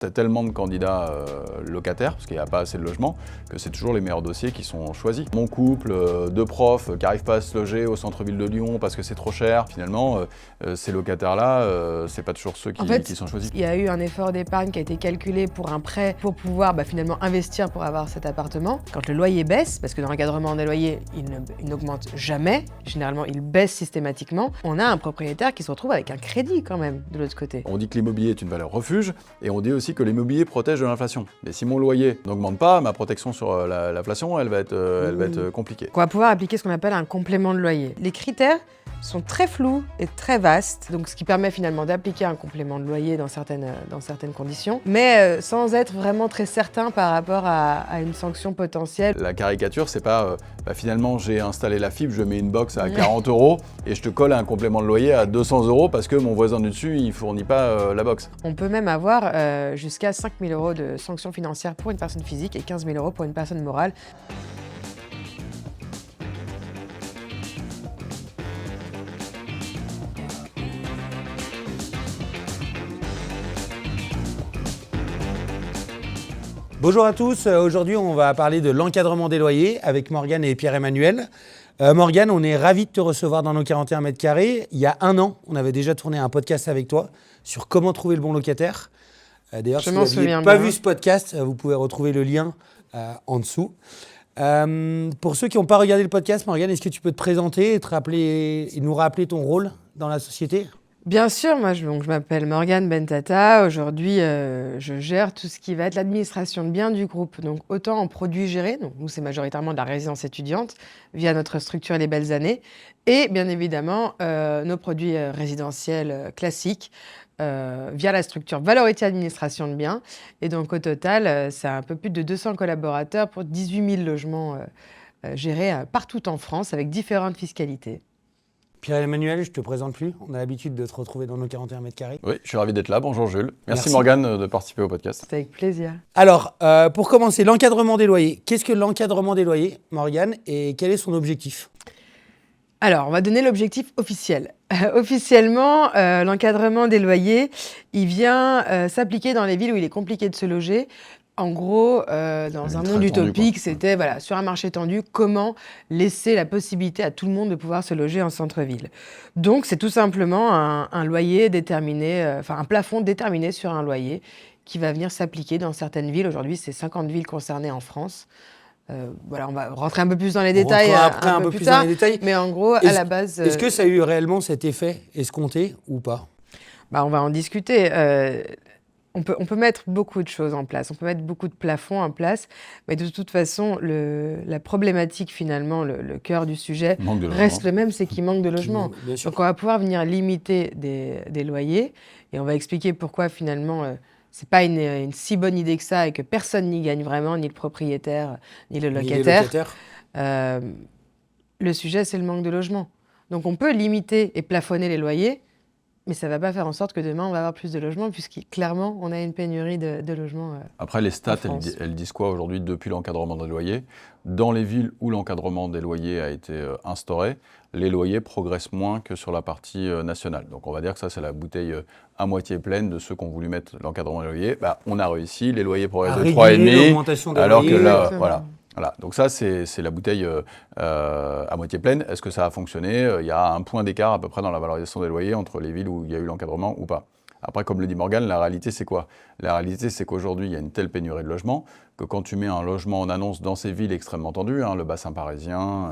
Tu as tellement de candidats locataires, parce qu'il n'y a pas assez de logements, que c'est toujours les meilleurs dossiers qui sont choisis. Mon couple, deux profs qui n'arrivent pas à se loger au centre-ville de Lyon parce que c'est trop cher, finalement, ces locataires-là, c'est pas toujours ceux qui sont choisis. Il y a eu un effort d'épargne qui a été calculé pour un prêt pour pouvoir finalement investir pour avoir cet appartement. Quand le loyer baisse, parce que dans l'encadrement des loyers, il n'augmente jamais, généralement il baisse systématiquement, on a un propriétaire qui se retrouve avec un crédit quand même de l'autre côté. On dit que l'immobilier est une valeur refuge, et on dit aussi que l'immobilier protège de l'inflation. Mais si mon loyer n'augmente pas, ma protection sur l'inflation, elle va être compliquée. On va pouvoir appliquer ce qu'on appelle un complément de loyer. Les critères sont très flous et très vastes, donc ce qui permet finalement d'appliquer un complément de loyer dans certaines conditions, mais sans être vraiment très certain par rapport à une sanction potentielle. La caricature, c'est pas finalement j'ai installé la fibre, je mets une box à 40 € et je te colle un complément de loyer à 200 € parce que mon voisin du dessus il fournit pas la box. On peut même avoir jusqu'à 5 000 € de sanctions financières pour une personne physique et 15 000 € pour une personne morale. Bonjour à tous, aujourd'hui on va parler de l'encadrement des loyers avec Morgane et Pierre-Emmanuel. Morgane, on est ravis de te recevoir dans nos 41 mètres carrés. Il y a un an, on avait déjà tourné un podcast avec toi sur comment trouver le bon locataire. D'ailleurs, si vous n'aviez pas vu ce podcast, vous pouvez retrouver le lien en dessous. Pour ceux qui n'ont pas regardé le podcast, Morgane, est-ce que tu peux te présenter et nous rappeler ton rôle dans la société ? Bien sûr, moi je m'appelle Morgane Bentata. Aujourd'hui, je gère tout ce qui va être l'administration de biens du groupe. Donc autant en produits gérés, donc nous c'est majoritairement de la résidence étudiante via notre structure Les Belles Années, et bien évidemment nos produits résidentiels classiques via la structure Valority Administration de biens. Et donc au total, c'est un peu plus de 200 collaborateurs pour 18 000 logements gérés partout en France avec différentes fiscalités. Pierre-Emmanuel, je te présente plus. On a l'habitude de te retrouver dans nos 41 mètres carrés. Oui, je suis ravi d'être là. Bonjour Jules. Merci. Morgane de participer au podcast. C'est avec plaisir. Alors, pour commencer, l'encadrement des loyers. Qu'est-ce que l'encadrement des loyers, Morgane, et quel est son objectif ? Alors, on va donner l'objectif officiel. Officiellement, l'encadrement des loyers, il vient s'appliquer dans les villes où il est compliqué de se loger. En gros, dans un monde utopique, c'était sur un marché tendu, comment laisser la possibilité à tout le monde de pouvoir se loger en centre-ville. Donc, c'est tout simplement un loyer déterminé, un plafond déterminé sur un loyer qui va venir s'appliquer dans certaines villes. Aujourd'hui, c'est 50 villes concernées en France. On va rentrer un peu plus dans les détails un peu plus tard, mais en gros, à la base... Est-ce que ça a eu réellement cet effet escompté ou pas ? On va en discuter. On peut mettre beaucoup de choses en place, on peut mettre beaucoup de plafonds en place, mais de toute façon, la problématique finalement, le cœur du sujet reste le même, c'est qu'il manque de logements. Donc on va pouvoir venir limiter des loyers, et on va expliquer pourquoi finalement c'est pas une si bonne idée que ça, et que personne n'y gagne vraiment, ni le propriétaire, ni le locataire. Le sujet, c'est le manque de logements. Donc on peut limiter et plafonner les loyers, mais ça ne va pas faire en sorte que demain, on va avoir plus de logements, puisque clairement, on a une pénurie de logements. Après, les stats, elles disent quoi aujourd'hui depuis l'encadrement des loyers ? Dans les villes où l'encadrement des loyers a été instauré, les loyers progressent moins que sur la partie nationale. Donc on va dire que ça, c'est la bouteille à moitié pleine de ceux qui ont voulu mettre l'encadrement des loyers. On a réussi, les loyers progressent de 3,5, alors que là, voilà, donc ça, c'est la bouteille à moitié pleine. Est-ce que ça a fonctionné ? Il y a un point d'écart à peu près dans la valorisation des loyers entre les villes où il y a eu l'encadrement ou pas. Après, comme le dit Morgane, la réalité, c'est quoi ? La réalité, c'est qu'aujourd'hui, il y a une telle pénurie de logements que quand tu mets un logement en annonce dans ces villes extrêmement tendues, le bassin parisien,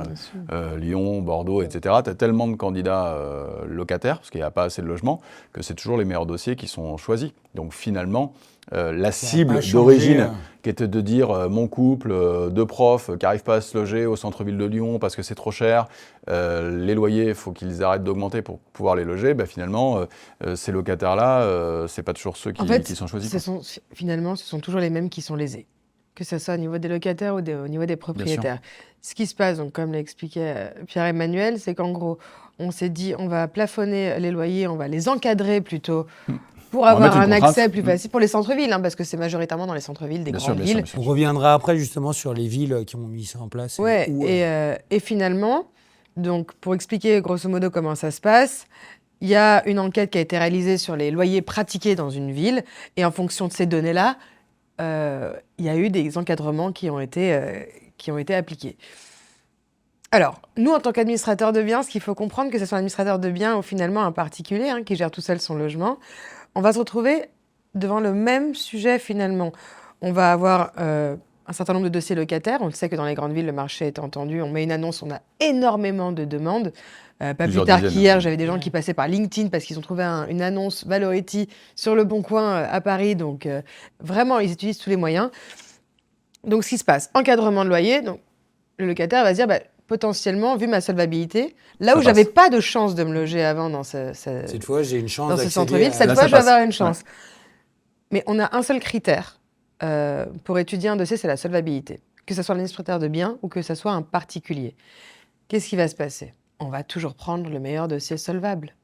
Lyon, Bordeaux, etc., tu as tellement de candidats locataires, parce qu'il n'y a pas assez de logements, que c'est toujours les meilleurs dossiers qui sont choisis. Donc finalement, la cible d'origine, qui était de dire mon couple, deux profs qui n'arrivent pas à se loger au centre-ville de Lyon parce que c'est trop cher, les loyers, il faut qu'ils arrêtent d'augmenter pour pouvoir les loger, finalement, ces locataires-là, c'est pas toujours ceux qui sont choisis. Finalement, ce sont toujours les mêmes qui sont lésés, que ce soit au niveau des locataires ou au niveau des propriétaires. Ce qui se passe, donc, comme l'expliquait Pierre-Emmanuel, c'est qu'en gros, on s'est dit on va plafonner les loyers, on va les encadrer plutôt, pour avoir un accès plus facile pour les centres-villes, parce que c'est majoritairement dans les centres-villes des grandes villes. On reviendra après justement sur les villes qui ont mis ça en place. Et finalement, donc, pour expliquer grosso modo comment ça se passe, il y a une enquête qui a été réalisée sur les loyers pratiqués dans une ville, et en fonction de ces données-là, il y a eu des encadrements qui ont été appliqués. Alors, nous, en tant qu'administrateurs de biens, ce qu'il faut comprendre, que ce soit un administrateur de biens ou finalement un particulier qui gère tout seul son logement, on va se retrouver devant le même sujet finalement. On va avoir un certain nombre de dossiers locataires. On le sait que dans les grandes villes, le marché est entendu. On met une annonce, on a énormément de demandes. Pas plus tard qu'hier, j'avais des gens qui passaient par LinkedIn parce qu'ils ont trouvé une annonce Valority sur Le Bon Coin à Paris. Donc, vraiment, ils utilisent tous les moyens. Donc, ce qui se passe, encadrement de loyer. Donc, le locataire va se dire, potentiellement, vu ma solvabilité, là où j'avais pas de chance de me loger avant dans cette fois, j'ai une chance dans ce centre-ville, cette fois, je vais avoir une chance. Ouais. Mais on a un seul critère pour étudier un dossier, c'est la solvabilité. Que ce soit l'administrateur de biens ou que ce soit un particulier. Qu'est-ce qui va se passer ? On va toujours prendre le meilleur dossier solvable.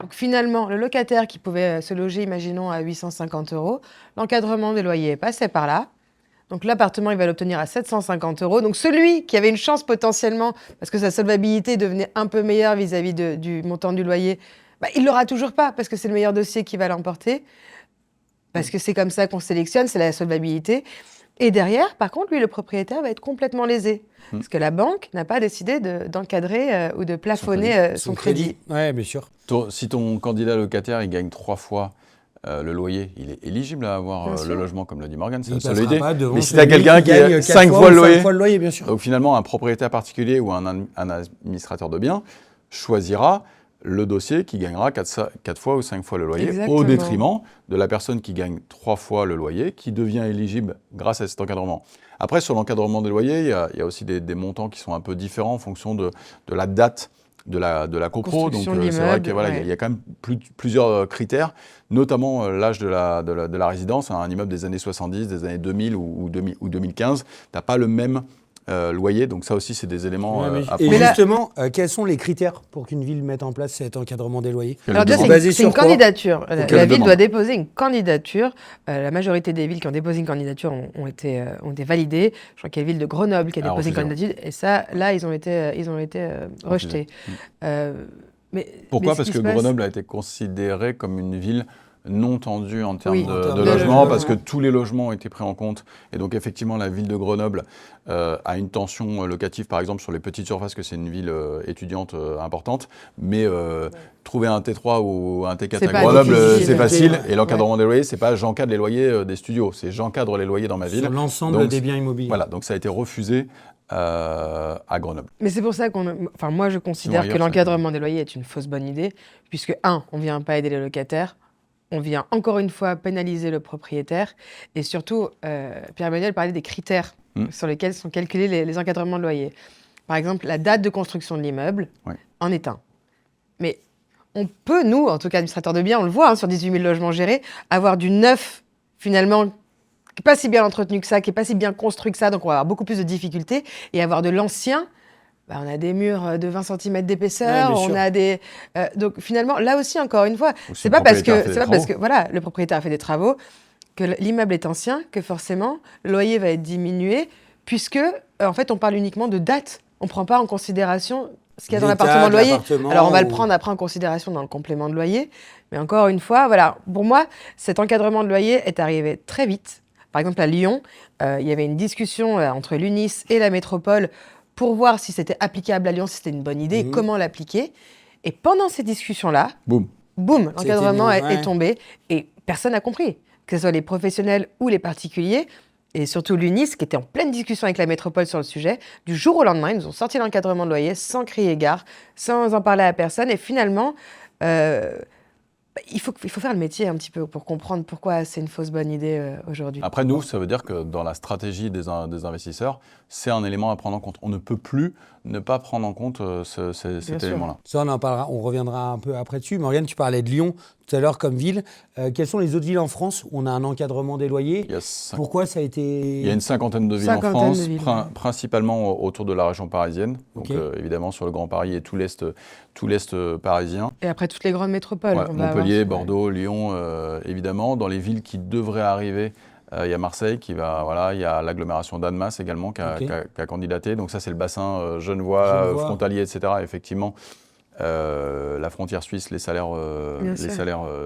Donc finalement, le locataire qui pouvait se loger, imaginons, à 850 €, l'encadrement des loyers passait par là. Donc l'appartement, il va l'obtenir à 750 €. Donc celui qui avait une chance potentiellement, parce que sa solvabilité devenait un peu meilleure vis-à-vis du montant du loyer, il ne l'aura toujours pas, parce que c'est le meilleur dossier qui va l'emporter. Parce que c'est comme ça qu'on sélectionne, c'est la solvabilité. Et derrière, par contre, lui, le propriétaire va être complètement lésé. Parce que la banque n'a pas décidé d'encadrer ou de plafonner son crédit. Oui, bien sûr. Si ton candidat locataire, il gagne 3 fois le loyer, il est éligible à avoir le logement, comme l'a dit Morgane, c'est la seule idée. Mais si tu as quelqu'un qui gagne 5 fois le loyer, bien sûr. Donc finalement, un propriétaire particulier ou un administrateur de biens choisira le dossier qui gagnera 4 fois ou 5 fois le loyer. Exactement. Au détriment de la personne qui gagne 3 fois le loyer, qui devient éligible grâce à cet encadrement. Après, sur l'encadrement des loyers, il y a aussi des montants qui sont un peu différents en fonction de la date de la copro. Donc c'est vrai qu'il y a quand même plusieurs critères, notamment l'âge de la résidence. Un immeuble des années 70, des années 2000 ou 2015, tu n'as pas le même loyer, donc ça aussi c'est des éléments à prendre. Et justement, quels sont les critères pour qu'une ville mette en place cet encadrement des loyers ? Alors déjà, c'est une candidature. La ville doit déposer une candidature. La majorité des villes qui ont déposé une candidature ont été validées. Je crois qu'il y a la ville de Grenoble qui a déposé une candidature, et ça, là, ils ont été rejetés. Pourquoi ? Parce que Grenoble a été considérée comme une ville non tendu en termes de logement, parce que tous les logements ont été pris en compte. Et donc, effectivement, la ville de Grenoble a une tension locative, par exemple, sur les petites surfaces, que c'est une ville étudiante importante. Mais trouver un T3 ou un T4 à Grenoble, c'est facile. Et l'encadrement des loyers, c'est pas j'encadre les loyers des studios, c'est j'encadre les loyers dans ma ville. Sur l'ensemble des biens immobiliers. Voilà, donc ça a été refusé à Grenoble. Mais c'est pour ça moi, je considère que l'encadrement des loyers est une fausse bonne idée, puisque, on ne vient pas aider les locataires. On vient encore une fois pénaliser le propriétaire. Et surtout, Pierre-Emmanuel parlait des critères sur lesquels sont calculés les encadrements de loyer. Par exemple, la date de construction de l'immeuble en est un. Mais on peut, nous, en tout cas administrateurs de biens, on le voit sur 18 000 logements gérés, avoir du neuf, finalement, qui n'est pas si bien entretenu que ça, qui n'est pas si bien construit que ça, donc on va avoir beaucoup plus de difficultés, et avoir de l'ancien. On a des murs de 20 cm d'épaisseur, on a des... donc finalement, là aussi, encore une fois, c'est pas parce que voilà, le propriétaire a fait des travaux, que l'immeuble est ancien, que forcément, le loyer va être diminué, puisque, en fait, on parle uniquement de date. On ne prend pas en considération ce qu'il y a dans l'appartement de loyer. Alors, on va le prendre après en considération dans le complément de loyer. Mais encore une fois, voilà, pour moi, cet encadrement de loyer est arrivé très vite. Par exemple, à Lyon, il y avait une discussion entre l'UNIS et la métropole pour voir si c'était applicable à Lyon, si c'était une bonne idée, et comment l'appliquer. Et pendant ces discussions-là, boum, l'encadrement est tombé, et personne n'a compris, que ce soit les professionnels ou les particuliers, et surtout l'UNIS, qui était en pleine discussion avec la métropole sur le sujet. Du jour au lendemain, ils nous ont sorti l'encadrement de loyer sans crier gare, sans en parler à personne, et finalement... Il faut faire le métier un petit peu pour comprendre pourquoi c'est une fausse bonne idée aujourd'hui. Après, nous, ça veut dire que dans la stratégie des investisseurs, c'est un élément à prendre en compte. On ne peut plus ne pas prendre en compte cet élément-là. Ça, on en parlera, on reviendra un peu après dessus. Morgane, tu parlais de Lyon tout à l'heure comme ville. Quelles sont les autres villes en France où on a un encadrement des loyers ? Pourquoi ça a été... Il y a une cinquantaine de villes en France, principalement autour de la région parisienne. Donc évidemment sur le Grand Paris et tout l'Est parisien. Et après toutes les grandes métropoles. Montpellier, Bordeaux, Lyon, évidemment. Dans les villes qui devraient arriver, il y a Marseille il y a l'agglomération d'Annemasse également qui a candidaté. Donc ça, c'est le bassin genevois, frontalier, etc. Effectivement, la frontière suisse, les salaires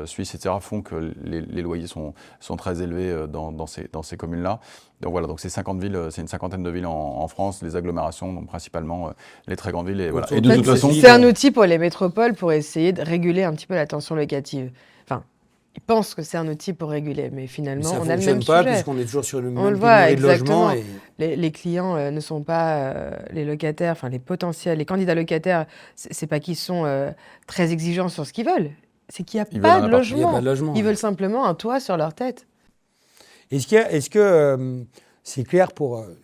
suisses, etc., font que les loyers sont très élevés dans ces communes-là. Donc voilà, donc c'est 50 villes, c'est une cinquantaine de villes en France, les agglomérations, donc principalement les très grandes villes. Et, voilà. Et de toute façon, c'est un outil pour les métropoles pour essayer de réguler un petit peu la tension locative. Enfin, ils pensent que c'est un outil pour réguler, mais finalement, on a le même pas, sujet. Puisqu'on est toujours sur le On même le voit, pénurie de logements. Les clients ne sont pas les locataires, enfin les potentiels, les candidats locataires, c'est pas qu'ils sont très exigeants sur ce qu'ils veulent, c'est qu'il n'y a pas de logement. Ils veulent simplement un toit sur leur tête. Est-ce que c'est clair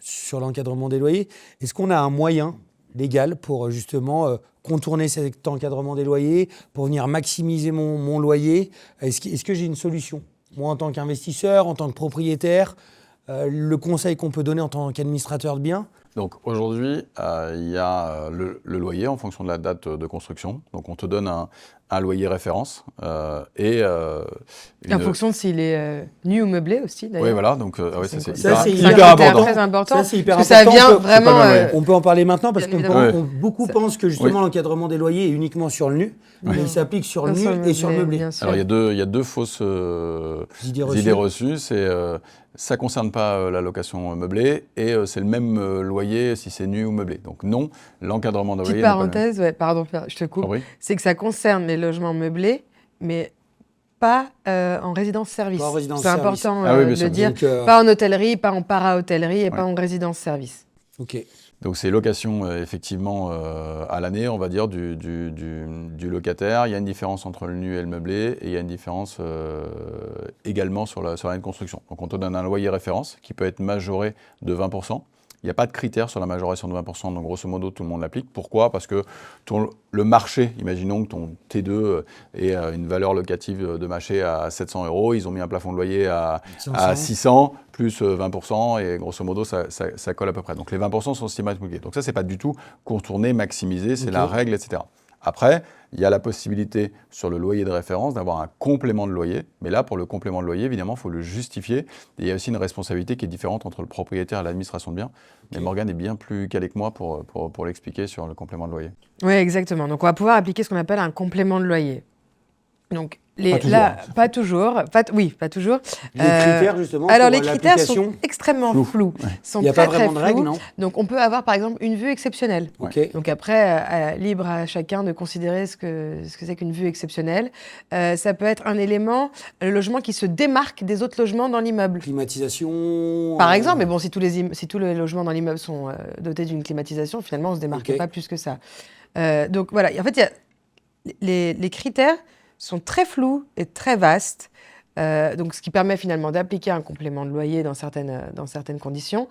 sur l'encadrement des loyers? Est-ce qu'on a un moyen légal pour justement contourner cet encadrement des loyers, pour venir maximiser mon loyer? Est-ce que j'ai une solution? Moi, en tant qu'investisseur, en tant que propriétaire, le conseil qu'on peut donner en tant qu'administrateur de biens? Donc aujourd'hui, il y a le loyer en fonction de la date de construction. Donc on te donne un loyer référence En fonction de s'il est nu ou meublé aussi, d'ailleurs. Oui, voilà. Donc c'est hyper important. Très important. Ça, c'est hyper parce important. Que ça vient vraiment. On peut en parler maintenant parce beaucoup Ça... pensent que justement l'encadrement des loyers est uniquement sur le nu, mais il s'applique sur le nu et sur le meublé. Alors il y a deux fausses idées reçues. Ça ne concerne pas la location meublée et c'est le même loyer si c'est nu ou meublé. Donc non, l'encadrement de loyer... Petite parenthèse, pardon, je te coupe. C'est que ça concerne les logements meublés, mais pas en résidence-service. C'est important de le dire. Pas en hôtellerie, pas en para-hôtellerie et pas en résidence-service. Ok. Donc c'est location effectivement à l'année, on va dire, du locataire. Il y a une différence entre le nu et le meublé et il y a une différence également sur l'année de construction. Donc on te donne un loyer référence qui peut être majoré de 20%. Il n'y a pas de critère sur la majoration de 20%, donc grosso modo tout le monde l'applique. Pourquoi? Parce que le marché, imaginons que ton T2 ait une valeur locative de marché à 700 €, ils ont mis un plafond de loyer à 600, plus 20%, et grosso modo ça colle à peu près. Donc les 20% sont systématiquement. Donc ça, c'est pas du tout contourné, maximisé, c'est la règle, etc. Après, il y a la possibilité sur le loyer de référence d'avoir un complément de loyer. Mais là, pour le complément de loyer, évidemment, il faut le justifier. Et il y a aussi une responsabilité qui est différente entre le propriétaire et l'administration de biens. Mais Morgane est bien plus calée que moi pour l'expliquer sur le complément de loyer. Oui, exactement. Donc, on va pouvoir appliquer ce qu'on appelle un complément de loyer. Donc, pas toujours. Pas toujours. Les critères, justement, alors, les critères sont extrêmement flous. Il n'y a pas vraiment de règles, non? Donc, on peut avoir, par exemple, une vue exceptionnelle. Okay. Donc, après, libre à chacun de considérer ce que c'est qu'une vue exceptionnelle. Ça peut être un élément, le logement qui se démarque des autres logements dans l'immeuble. Climatisation. Par exemple, mais bon, si tous les logements dans l'immeuble sont dotés d'une climatisation, finalement, on ne se démarque pas plus que ça. Donc, voilà. En fait, les critères sont très flous et très vastes, donc ce qui permet finalement d'appliquer un complément de loyer dans certaines conditions,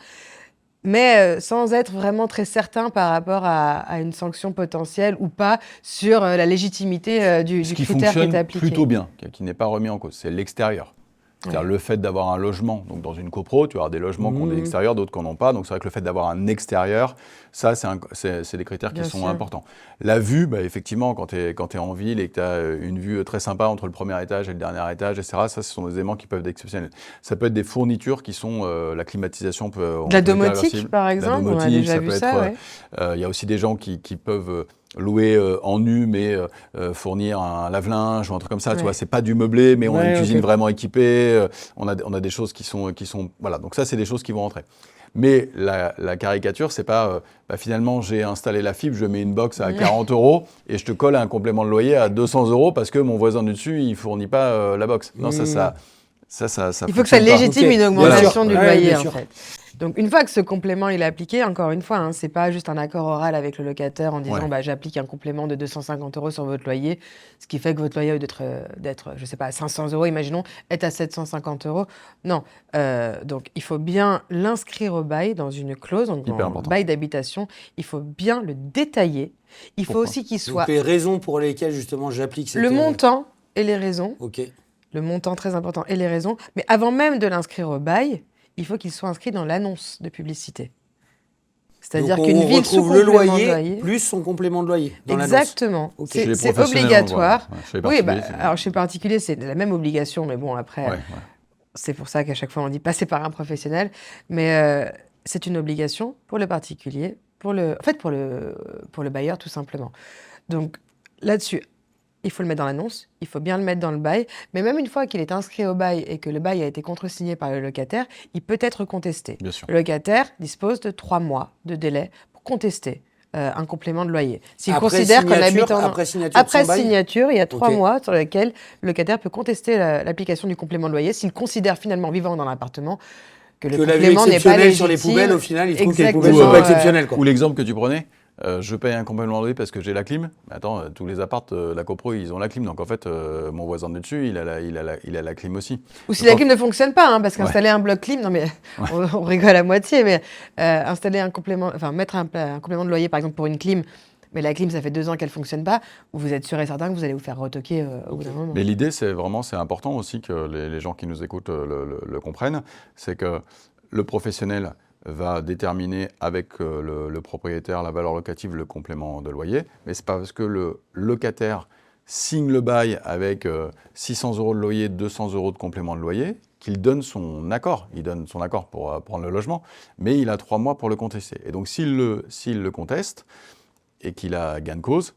mais sans être vraiment très certain par rapport à une sanction potentielle ou pas sur la légitimité du critère qui est appliqué. Ce qui fonctionne plutôt bien, qui n'est pas remis en cause, c'est l'extérieur. C'est-à-dire le fait d'avoir un logement, donc dans une copro, tu vas avoir des logements qui ont des extérieurs, d'autres qui n'en ont pas. Donc c'est vrai que le fait d'avoir un extérieur, ça, c'est des critères qui sont importants. La vue, effectivement, quand tu es en ville et que tu as une vue très sympa entre le premier étage et le dernier étage, etc., ça, ce sont des éléments qui peuvent être exceptionnels. Ça peut être des fournitures qui sont, la climatisation peut... De la domotique, par exemple, on a déjà vu ça. Il y a aussi des gens qui peuvent... louer en nu, mais fournir un lave-linge ou un truc comme ça, tu vois, c'est pas du meublé, mais on a une cuisine vraiment équipée, on a des choses qui sont voilà, donc ça, c'est des choses qui vont rentrer. Mais la caricature, c'est pas, finalement, j'ai installé la fibre, je mets une box à 40 € et je te colle un complément de loyer à 200 € parce que mon voisin du dessus, il fournit pas la box. Non, ça il faut que ça légitime une augmentation du loyer, en fait. Donc, une fois que ce complément il est appliqué, encore une fois, c'est pas juste un accord oral avec le locataire en disant j'applique un complément de 250 € sur votre loyer, ce qui fait que votre loyer, au lieu d'être, je sais pas, à 500 €, imaginons, est à 750 €. Non. Donc, il faut bien l'inscrire au bail dans une clause, en bail d'habitation. Il faut bien le détailler. Il faut aussi qu'il soit... Donc, les raisons pour lesquelles, justement, j'applique cette... Le montant et les raisons. OK. Le montant, très important, et les raisons. Mais avant même de l'inscrire au bail, il faut qu'il soit inscrit dans l'annonce de publicité. C'est-à-dire qu'une ville sous le loyer plus son complément de loyer dans l'annonce. Exactement. Okay. C'est obligatoire. Oui, alors chez particulier, c'est la même obligation, mais bon, après, c'est pour ça qu'à chaque fois, on dit passer par un professionnel. Mais c'est une obligation pour le particulier, pour le bailleur, tout simplement. Donc, là-dessus, il faut le mettre dans l'annonce, il faut bien le mettre dans le bail, mais même une fois qu'il est inscrit au bail et que le bail a été contresigné par le locataire, il peut être contesté. Bien sûr. Le locataire dispose de 3 mois de délai pour contester un complément de loyer. S'il considère qu'un habitant... Après signature, Après de son bail signature, il y a 3 Ok. mois sur lesquels le locataire peut contester l'application du complément de loyer s'il considère finalement vivant dans l'appartement que le que la vue complément n'est pas exceptionnelle légitime. sur les poubelles, au final, il trouve que les Exactement, poubelles sont pas exceptionnelles. Quoi. Ou l'exemple que tu prenais, je paye un complément de loyer parce que j'ai la clim. Mais attends, tous les apparts, la copro, ils ont la clim. Donc en fait, mon voisin du dessus, il a la clim aussi. Ou si Donc, la clim ne fonctionne pas, hein, parce qu'installer un bloc clim, non mais on rigole à moitié, mais installer un complément, enfin mettre un complément de loyer par exemple pour une clim, mais la clim ça fait 2 ans qu'elle fonctionne pas, vous êtes sûr et certain que vous allez vous faire retoquer au bout d'un moment. Mais l'idée, c'est important aussi que les gens qui nous écoutent le comprennent, c'est que le professionnel va déterminer avec le propriétaire la valeur locative, le complément de loyer, mais c'est pas parce que le locataire signe le bail avec 600 € de loyer, 200 € de complément de loyer, qu'il donne son accord. Il donne son accord pour prendre le logement, mais il a 3 mois pour le contester. Et donc s'il le conteste et qu'il a gain de cause,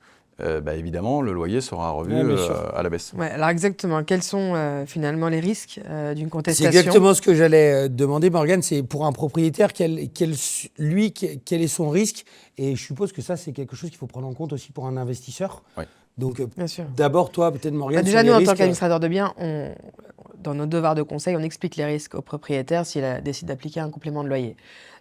évidemment, le loyer sera revu à la baisse. Ouais, alors exactement, quels sont finalement les risques d'une contestation? C'est exactement ce que j'allais demander, Morgane. C'est pour un propriétaire, quel est son risque? Et je suppose que ça, c'est quelque chose qu'il faut prendre en compte aussi pour un investisseur. Oui. Donc, Bien sûr. d'abord, toi, peut-être, Morgane, Déjà, sur nous, les en tant risques, qu'administrateur de biens, dans nos devoirs de conseil, on explique les risques au propriétaire s'il décide d'appliquer un complément de loyer.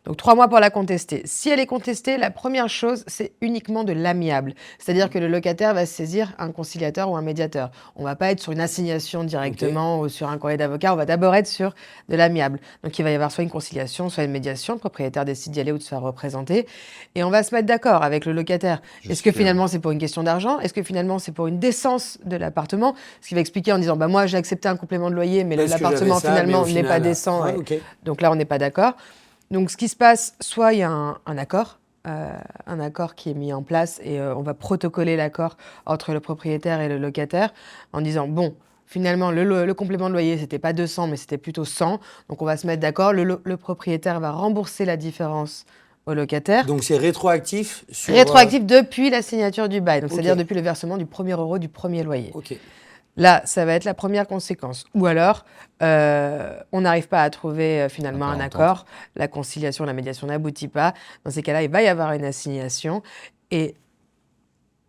Donc 3 mois pour la contester. Si elle est contestée, la première chose, c'est uniquement de l'amiable. C'est-à-dire que le locataire va saisir un conciliateur ou un médiateur. On ne va pas être sur une assignation directement ou sur un courrier d'avocat, on va d'abord être sur de l'amiable. Donc il va y avoir soit une conciliation, soit une médiation. Le propriétaire décide d'y aller ou de se faire représenter. Et on va se mettre d'accord avec le locataire. Est-ce que finalement c'est pour une question d'argent? Est-ce que finalement c'est pour une décence de l'appartement? Ce qui va expliquer en disant, moi j'ai accepté un complément de loyer, mais parce que l'appartement j'avais ça, finalement mais au n'est pas final, décent. ouais, ok. Donc là on n'est pas d'accord. Donc, ce qui se passe, soit il y a un accord qui est mis en place et on va protocoler l'accord entre le propriétaire et le locataire en disant, bon, finalement, le complément de loyer, c'était pas 200, mais c'était plutôt 100. Donc, on va se mettre d'accord. Le propriétaire va rembourser la différence au locataire. Donc, c'est rétroactif sur... Rétroactif depuis la signature du bail. Donc, Ok. c'est-à-dire depuis le versement du premier euro du premier loyer. Ok. Là, ça va être la première conséquence. Ou alors, on n'arrive pas à trouver finalement un accord, la conciliation, la médiation n'aboutit pas. Dans ces cas-là, il va y avoir une assignation. Et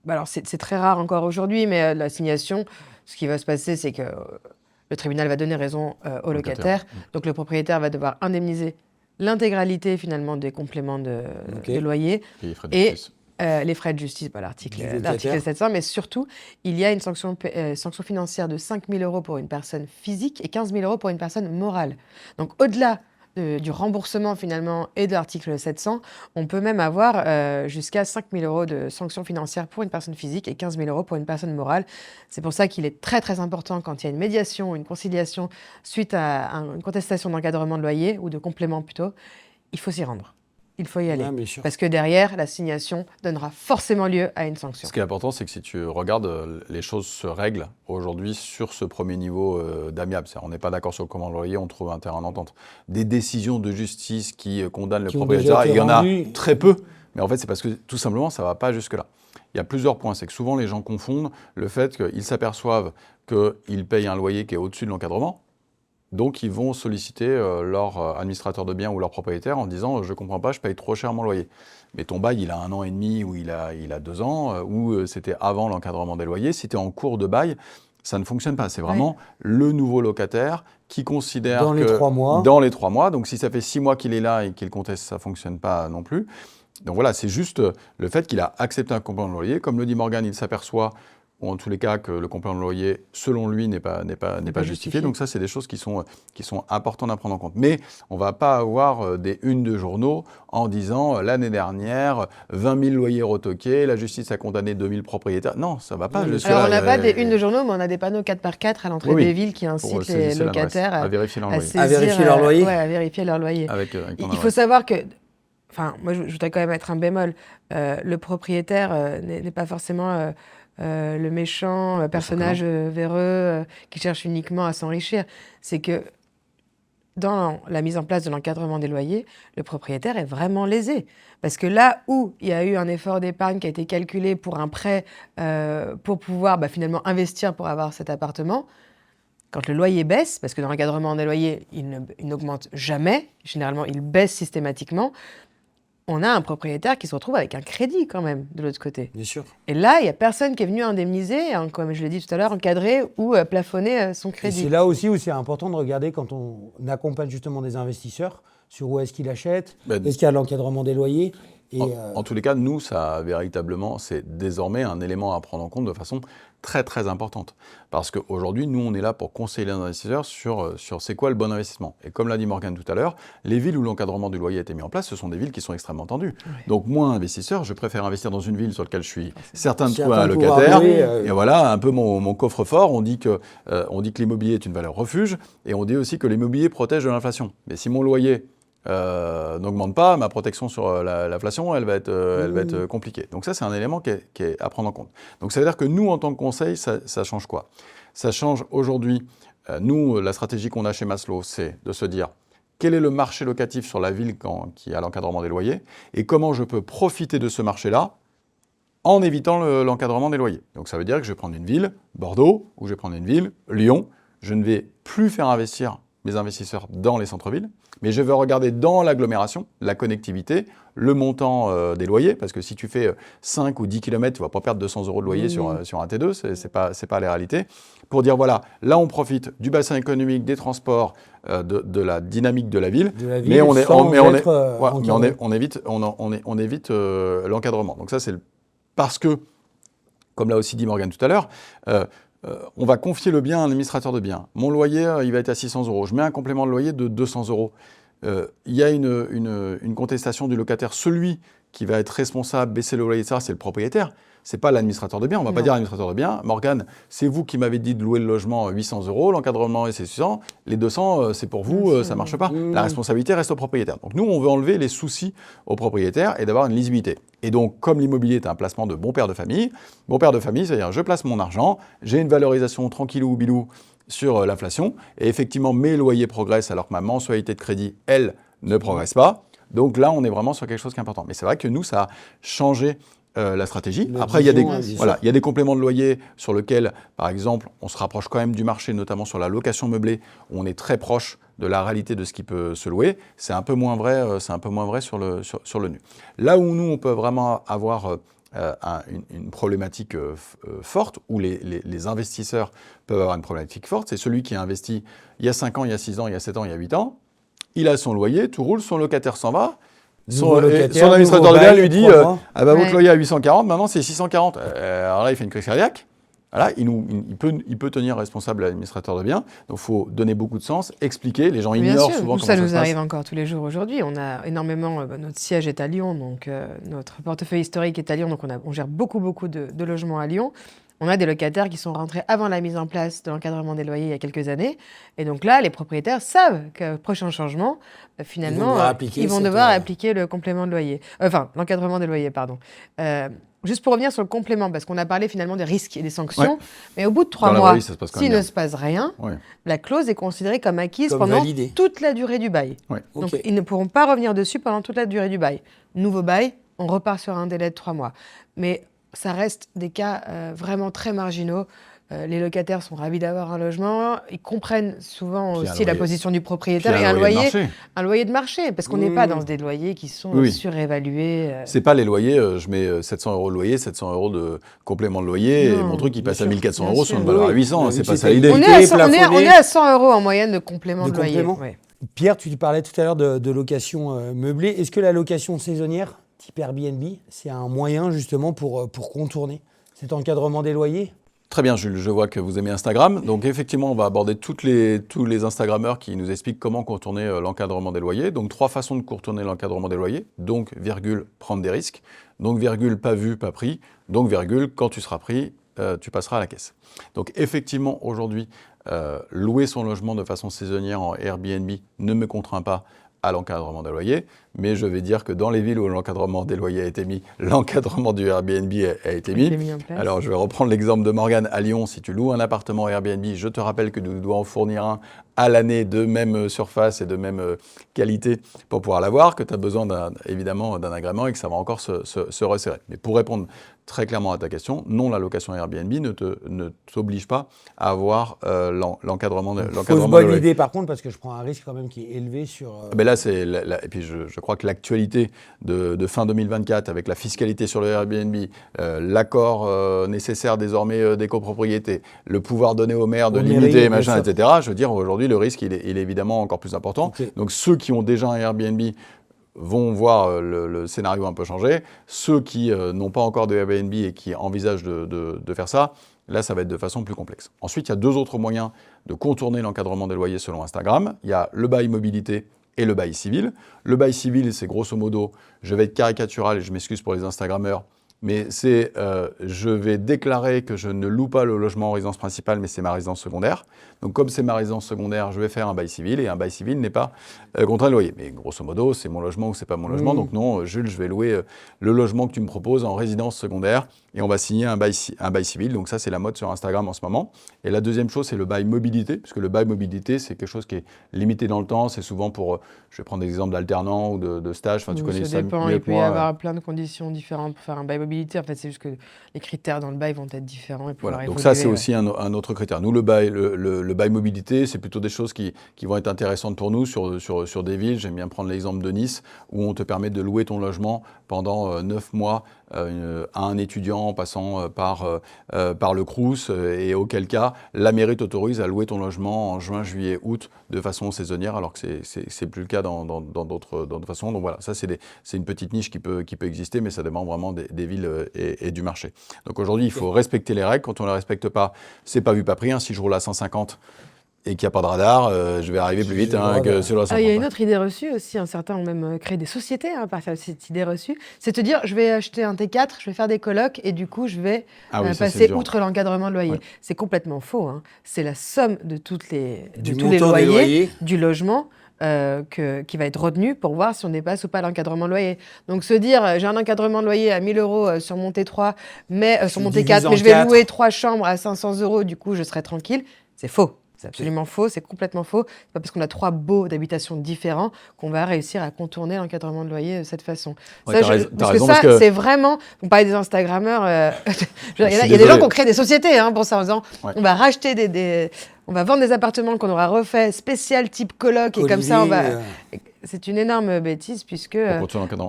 alors, c'est très rare encore aujourd'hui, mais l'assignation, ce qui va se passer, c'est que le tribunal va donner raison au locataire. Donc, le propriétaire va devoir indemniser l'intégralité finalement des compléments de loyer. Et Les frais de justice, l'article 700, mais surtout, il y a une sanction financière de 5 000 € pour une personne physique et 15 000 € pour une personne morale. Donc, au-delà du remboursement finalement et de l'article 700, on peut même avoir jusqu'à 5 000 € de sanctions financières pour une personne physique et 15 000 € pour une personne morale. C'est pour ça qu'il est très très important quand il y a une médiation ou une conciliation suite à une contestation d'encadrement de loyer ou de complément plutôt, il faut s'y rendre. Il faut y aller. Parce que derrière, l'assignation donnera forcément lieu à une sanction. Ce qui est important, c'est que si tu regardes, les choses se règlent aujourd'hui sur ce premier niveau d'amiable. On n'est pas d'accord sur le complément de loyer, on trouve un terrain d'entente. Des décisions de justice qui condamnent le propriétaire, il y en a très peu. Mais en fait, c'est parce que tout simplement, ça ne va pas jusque-là. Il y a plusieurs points. C'est que souvent, les gens confondent le fait qu'ils s'aperçoivent qu'ils payent un loyer qui est au-dessus de l'encadrement. Donc, ils vont solliciter leur administrateur de biens ou leur propriétaire en disant « je ne comprends pas, je paye trop cher mon loyer ». Mais ton bail, il a 1 an et demi ou il a 2 ans, ou c'était avant l'encadrement des loyers. Si tu es en cours de bail, ça ne fonctionne pas. C'est vraiment le nouveau locataire qui considère dans les 3 mois. Dans les 3 mois. Donc, si ça fait 6 mois qu'il est là et qu'il conteste, ça ne fonctionne pas non plus. Donc voilà, c'est juste le fait qu'il a accepté un complément de loyer. Comme le dit Morgane, il s'aperçoit ou en tous les cas que le complément de loyer, selon lui, n'est pas justifié. Donc ça, c'est des choses qui sont importantes à prendre en compte. Mais on ne va pas avoir des unes de journaux en disant l'année dernière, 20 000 loyers retoqués, la justice a condamné 2 000 propriétaires. Non, ça ne va pas. Alors on n'a pas des unes de journaux, mais on a des panneaux 4x4 à l'entrée des villes qui incitent les locataires à vérifier leur loyer. À vérifier leur loyer. Ouais, à vérifier leur loyer. Il faut savoir que, moi je voudrais quand même mettre un bémol, le propriétaire n'est pas forcément... le méchant personnage véreux qui cherche uniquement à s'enrichir. C'est que dans la mise en place de l'encadrement des loyers, le propriétaire est vraiment lésé. Parce que là où il y a eu un effort d'épargne qui a été calculé pour un prêt pour pouvoir finalement investir pour avoir cet appartement, quand le loyer baisse, parce que dans l'encadrement des loyers, il n'augmente jamais, généralement il baisse systématiquement, on a un propriétaire qui se retrouve avec un crédit quand même de l'autre côté. Bien sûr. Et là, il n'y a personne qui est venu indemniser, comme je l'ai dit tout à l'heure, encadrer ou plafonner son crédit. Et c'est là aussi où c'est important de regarder quand on accompagne justement des investisseurs sur où est-ce qu'ils achètent, est-ce qu'il y a l'encadrement des loyers. Et en tous les cas, nous, ça véritablement, c'est désormais un élément à prendre en compte de façon très très importante. Parce qu'aujourd'hui, nous, on est là pour conseiller les investisseurs sur c'est quoi le bon investissement. Et comme l'a dit Morgane tout à l'heure, les villes où l'encadrement du loyer a été mis en place, ce sont des villes qui sont extrêmement tendues. Oui. Donc moi, investisseur, je préfère investir dans une ville sur laquelle je suis certain de trouver un locataire. Et voilà, un peu mon coffre-fort. On dit que l'immobilier est une valeur refuge et on dit aussi que l'immobilier protège de l'inflation. Mais si mon loyer n'augmente pas, ma protection sur l'inflation, elle va être compliquée. Donc ça, c'est un élément qui est à prendre en compte. Donc ça veut dire que nous, en tant que conseil, ça change quoi? Ça change aujourd'hui, nous, la stratégie qu'on a chez Maslow, c'est de se dire quel est le marché locatif sur la ville qui a l'encadrement des loyers et comment je peux profiter de ce marché-là en évitant l'encadrement des loyers. Donc ça veut dire que je vais prendre une ville, Bordeaux, ou je vais prendre une ville, Lyon. Je ne vais plus faire investir mes investisseurs dans les centres-villes, mais je vais regarder dans l'agglomération, la connectivité, le montant des loyers, parce que si tu fais 5 ou 10 km, tu ne vas pas perdre 200 € de loyer sur un T2, ce n'est pas la réalité. Pour dire, voilà, là on profite du bassin économique, des transports, de la dynamique de la ville, mais on évite l'encadrement. Donc ça, c'est parce que, comme l'a aussi dit Morgane tout à l'heure, on va confier le bien à un administrateur de biens. Mon loyer, il va être à 600 €. Je mets un complément de loyer de 200 €. Il y a une contestation du locataire. Celui qui va être responsable, baisser le loyer, ça, c'est le propriétaire. Ce n'est pas l'administrateur de biens. On ne va pas dire à l'administrateur de biens, Morgane, c'est vous qui m'avez dit de louer le logement 800 €, l'encadrement c'est 600, les 200, c'est pour vous, ça ne marche pas. La responsabilité reste au propriétaire. Donc nous, on veut enlever les soucis au propriétaire et d'avoir une lisibilité. Et donc, comme l'immobilier est un placement de bon père de famille, c'est-à-dire je place mon argent, j'ai une valorisation tranquillou ou bilou sur l'inflation, et effectivement, mes loyers progressent alors que ma mensualité de crédit, elle, ne progresse pas. Donc là, on est vraiment sur quelque chose qui est important. Mais c'est vrai que nous, ça a changé la stratégie. Après, il y a des compléments de loyer sur lesquels, par exemple, on se rapproche quand même du marché, notamment sur la location meublée, où on est très proche de la réalité de ce qui peut se louer. C'est un peu moins vrai, sur le nu. Là où nous, on peut vraiment avoir une problématique forte, où les investisseurs peuvent avoir une problématique forte, c'est celui qui a investi il y a 5 ans, il y a 6 ans, il y a 7 ans, il y a 8 ans. Il a son loyer, tout roule, son locataire s'en va. Son administrateur de biens lui dit votre loyer à 840, maintenant c'est 640. Alors là, il fait une crise cardiaque. Voilà, il peut tenir responsable l'administrateur de biens. Donc il faut donner beaucoup de sens, expliquer. Les gens ignorent souvent comment ça se passe. Ça nous arrive encore tous les jours aujourd'hui. On a énormément. Notre siège est à Lyon, donc notre portefeuille historique est à Lyon, donc on gère beaucoup de logements à Lyon. On a des locataires qui sont rentrés avant la mise en place de l'encadrement des loyers il y a quelques années. Et donc là, les propriétaires savent que prochain changement, finalement, ils vont devoir appliquer le complément de loyer. L'encadrement des loyers, pardon. Juste pour revenir sur le complément, parce qu'on a parlé finalement des risques et des sanctions, mais au bout de 3 mois, s'il ne se passe rien, la clause est considérée comme acquise pendant toute la durée du bail. Donc ils ne pourront pas revenir dessus pendant toute la durée du bail. Nouveau bail, on repart sur un délai de 3 mois. Mais ça reste des cas vraiment très marginaux. Les locataires sont ravis d'avoir un logement. Ils comprennent souvent aussi la position du propriétaire et un loyer de marché, parce qu'on n'est pas dans des loyers qui sont surévalués. C'est pas les loyers, je mets 700 € de loyer, 700 € de complément de loyer, et mon truc il passe à 1400 € sur une valeur à 800, c'est pas ça l'idée. On est à 100 € en moyenne de complément de loyer. Pierre, tu parlais tout à l'heure de location meublée. Est-ce que la location saisonnière type Airbnb, c'est un moyen justement pour contourner cet encadrement des loyers? Très bien, Jules, je vois que vous aimez Instagram. Donc effectivement, on va aborder tous les Instagrammeurs qui nous expliquent comment contourner l'encadrement des loyers. Donc 3 façons de contourner l'encadrement des loyers. Donc, virgule, prendre des risques. Donc, virgule, pas vu, pas pris. Donc, virgule, quand tu seras pris, tu passeras à la caisse. Donc effectivement, aujourd'hui, louer son logement de façon saisonnière en Airbnb ne me contraint pas à l'encadrement des loyers, mais je vais dire que dans les villes où l'encadrement des loyers a été mis, l'encadrement du Airbnb a été mis. Alors, je vais reprendre l'exemple de Morgane à Lyon. Si tu loues un appartement Airbnb, je te rappelle que tu dois en fournir un à l'année de même surface et de même qualité pour pouvoir l'avoir, que tu as besoin évidemment d'un agrément et que ça va encore se resserrer. Mais pour répondre très clairement à ta question, non, la location Airbnb ne t'oblige pas à avoir l'encadrement de loyer. Fausse bonne idée par contre, parce que je prends un risque quand même qui est élevé sur... Mais là, et puis je crois que l'actualité de fin 2024 avec la fiscalité sur le Airbnb, l'accord nécessaire désormais des copropriétés, le pouvoir donné aux maires de limiter, machin, etc. Je veux dire, aujourd'hui, le risque, il est évidemment encore plus important. Okay. Donc ceux qui ont déjà un Airbnb vont voir le scénario un peu changer. Ceux qui n'ont pas encore de Airbnb et qui envisagent de faire ça, là, ça va être de façon plus complexe. Ensuite, il y a 2 autres moyens de contourner l'encadrement des loyers selon Instagram. Il y a le bail mobilité et le bail civil. Le bail civil, c'est grosso modo, je vais être caricatural et je m'excuse pour les Instagrammeurs, mais c'est je vais déclarer que je ne loue pas le logement en résidence principale, mais c'est ma résidence secondaire. Donc comme c'est ma résidence secondaire, je vais faire un bail civil, et un bail civil n'est pas contraint de loyer. Mais grosso modo, c'est mon logement ou c'est pas mon logement. Donc non, Jules, je vais louer le logement que tu me proposes en résidence secondaire, et on va signer un bail civil. Donc ça, c'est la mode sur Instagram en ce moment. Et la deuxième chose, c'est le bail mobilité, puisque le bail mobilité, c'est quelque chose qui est limité dans le temps. C'est souvent pour, je vais prendre des exemples d'alternants ou de stages. Enfin, tu connais ça mieux que moi. Il peut y avoir plein de conditions différentes pour faire un bail mobilité. En fait, c'est juste que les critères dans le bail vont être différents. Et voilà. Donc ça, c'est aussi un autre critère. Nous, le bail mobilité, c'est plutôt des choses qui vont être intéressantes pour nous sur des villes. J'aime bien prendre l'exemple de Nice, où on te permet de louer ton logement pendant 9 mois à un étudiant en passant par le Crous, et auquel cas, la mairie t'autorise à louer ton logement en juin, juillet, août de façon saisonnière, alors que c'est plus le cas dans d'autres façons. Donc voilà, ça c'est une petite niche qui peut exister, mais ça dépend vraiment des villes et du marché. Donc aujourd'hui, il faut respecter les règles. Quand on ne les respecte pas, c'est pas vu, pas pris. Si je roule à 150 et qu'il n'y a pas de radar, je vais arriver plus vite que sur la 150. Il y a une autre idée reçue aussi, certains ont même créé des sociétés à partir de cette idée reçue, c'est de te dire, je vais acheter un T4, je vais faire des colocs et du coup, je vais passer outre l'encadrement de loyer. Ouais. C'est complètement faux. C'est la somme de tous les loyers du logement qui va être retenu pour voir si on dépasse ou pas l'encadrement de loyer. Donc se dire, j'ai un encadrement de loyer à 1 000 € sur mon T3, mais sur mon T4, mais je vais louer 3 chambres à 500 €, du coup, je serai tranquille, c'est faux. C'est absolument faux, c'est complètement faux. C'est pas parce qu'on a 3 baux d'habitation différents qu'on va réussir à contourner l'encadrement de loyer de cette façon. Ouais, parce que c'est vraiment... On parlait des Instagrammeurs, il y a des gens qui ont créé des sociétés pour ça, en disant on va racheter on va vendre des appartements qu'on aura refait spécial type coloc, et comme ça on va... C'est une énorme bêtise puisque...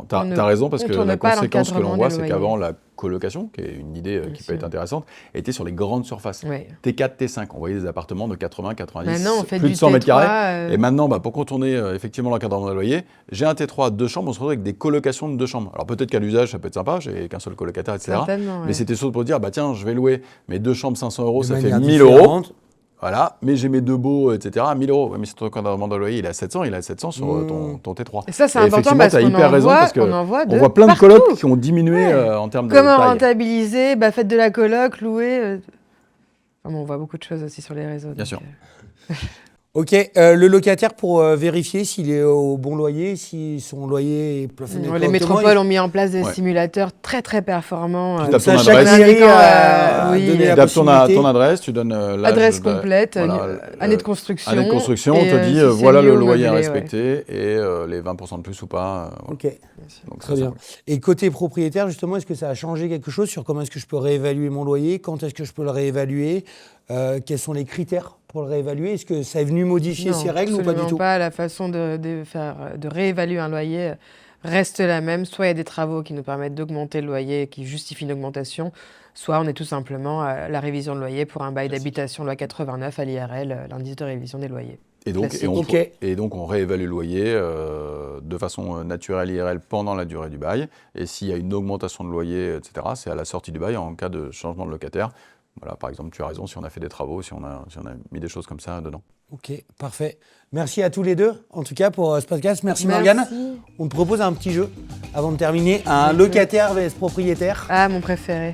T'as raison, parce que la conséquence que l'on voit, c'est qu'avant, la colocation, qui est une idée qui peut être intéressante, était sur les grandes surfaces. Oui. T4, T5, on voyait des appartements de 80, 90, plus de 100 mètres carrés. Et maintenant, pour contourner effectivement l'encadrement de loyer, j'ai un T3, 2 chambres, on se retrouve avec des colocations de 2 chambres. Alors peut-être qu'à l'usage, ça peut être sympa, j'ai qu'un seul colocataire, etc. Mais c'était chose pour dire, tiens, je vais louer mes 2 chambres 500 €, ça fait 1 000 €. Voilà, mais j'ai mes 2 baux, etc. à 1 000 €. Ouais, mais c'est ton encadrement de loyer, il est à 700, il est à 700 sur ton T3. Et ça, c'est important parce qu'on on voit plein de colocs qui ont diminué en termes de taille. Comment rentabiliser, faites de la coloc, louer. On voit beaucoup de choses aussi sur les réseaux. Bien sûr. Ok, le locataire, pour vérifier s'il est au bon loyer, si son loyer est plafonné correctement. Les métropoles ont mis en place des simulateurs très très performants. Tu tapes ton adresse, tu donnes l'âge. Adresse complète, année de construction. Année de construction, on te dit voilà le loyer à respecter et les 20% de plus ou pas. Ok, donc très bien. Et côté propriétaire, justement, est-ce que ça a changé quelque chose sur comment est-ce que je peux réévaluer mon loyer? Quand est-ce que je peux le réévaluer? Quels sont les critères pour le réévaluer? Est-ce que ça est venu modifier ces règles ou pas du tout? Non, pas. La façon de réévaluer un loyer reste la même. Soit il y a des travaux qui nous permettent d'augmenter le loyer, qui justifient une augmentation, soit on est tout simplement à la révision de loyer pour un bail d'habitation loi 89 à l'IRL, l'indice de révision des loyers. Et donc, on réévalue le loyer de façon naturelle IRL pendant la durée du bail. Et s'il y a une augmentation de loyer, etc., c'est à la sortie du bail en cas de changement de locataire. Voilà, par exemple, tu as raison, si on a fait des travaux, si on a mis des choses comme ça dedans. Ok, parfait. Merci à tous les deux, en tout cas, pour ce podcast. Merci Morgane. On te propose un petit jeu avant de terminer. Un locataire vs propriétaire. Ah, mon préféré.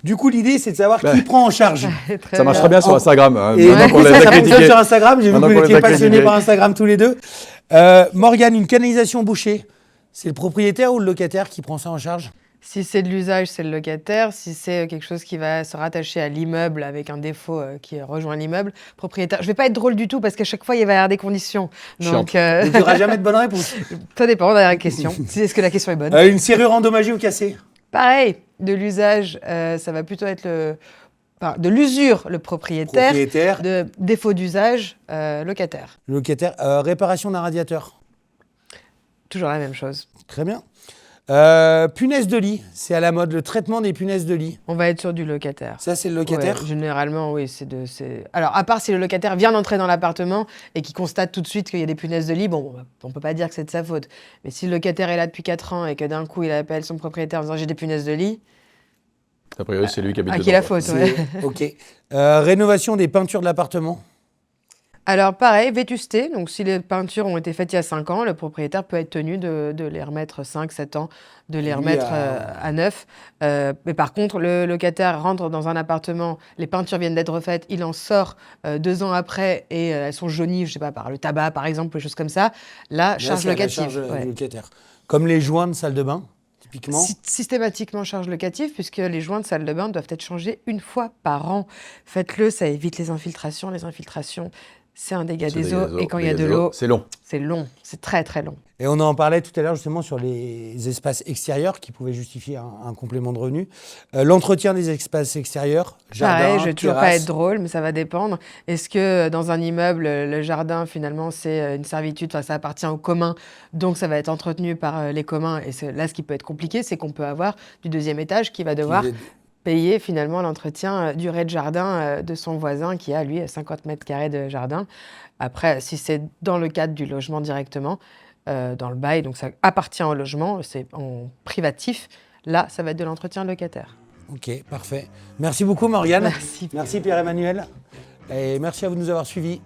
Du coup, l'idée, c'est de savoir qui prend en charge. Ça marche très bien sur Instagram. Et ça fonctionne sur Instagram. J'ai vu que vous étiez passionnés par Instagram tous les deux. Morgane, une canalisation bouchée, c'est le propriétaire ou le locataire qui prend ça en charge? Si c'est de l'usage, c'est le locataire. Si c'est quelque chose qui va se rattacher à l'immeuble avec un défaut qui rejoint l'immeuble, propriétaire. Je vais pas être drôle du tout parce qu'à chaque fois, il va y avoir des conditions. Donc, il n'y aura jamais de bonne réponse. Ça dépend de la question. Est-ce que la question est bonne? Une serrure endommagée ou cassée? Pareil, de l'usage, ça va plutôt être de l'usure, le propriétaire. De défaut d'usage, locataire. Locataire. Réparation d'un radiateur? Toujours la même chose. Très bien. Punaises de lit, c'est à la mode, le traitement des punaises de lit. On va être sur du locataire. Ça, c'est le locataire? Ouais, généralement, oui. Alors, à part si le locataire vient d'entrer dans l'appartement et qu'il constate tout de suite qu'il y a des punaises de lit, bon, on ne peut pas dire que c'est de sa faute. Mais si le locataire est là depuis 4 ans et que d'un coup, il appelle son propriétaire en disant « j'ai des punaises de lit », a priori, c'est lui qui habite à dedans. qui la faute, ouais. Ok. Rénovation des peintures de l'appartement? Alors pareil, vétusté, donc si les peintures ont été faites il y a 5 ans, le propriétaire peut être tenu de les remettre 5-7 ans, de les remettre à neuf. Mais par contre, le locataire rentre dans un appartement, les peintures viennent d'être refaites, il en sort 2 ans après et elles sont jaunies, je sais pas, par le tabac par exemple, des choses comme ça. Là, charge locative. Locataire. Comme les joints de salle de bain, typiquement. Systématiquement charge locative, puisque les joints de salle de bain doivent être changés 1 fois par an. Faites-le, ça évite les infiltrations. Les infiltrations, c'est un dégât des eaux. Et quand il y a de l'eau, c'est long. C'est long, c'est très très long. Et on en parlait tout à l'heure justement sur les espaces extérieurs qui pouvaient justifier un complément de revenu. L'entretien des espaces extérieurs, jardin, pareil, je vais toujours terrasse. pas être drôle, mais ça va dépendre. Est-ce que dans un immeuble, le jardin finalement c'est une servitude, enfin ça appartient aux communs, donc ça va être entretenu par les communs. Et là, ce qui peut être compliqué, c'est qu'on peut avoir du 2e étage qui va devoir payer finalement l'entretien du rez-de-jardin de son voisin qui a, lui, 50 mètres carrés de jardin. Après, si c'est dans le cadre du logement directement, dans le bail, donc ça appartient au logement, c'est en privatif, là, ça va être de l'entretien locataire. Ok, parfait. Merci beaucoup, Morgane. Merci. Merci, Pierre-Emmanuel. Et merci à vous de nous avoir suivis.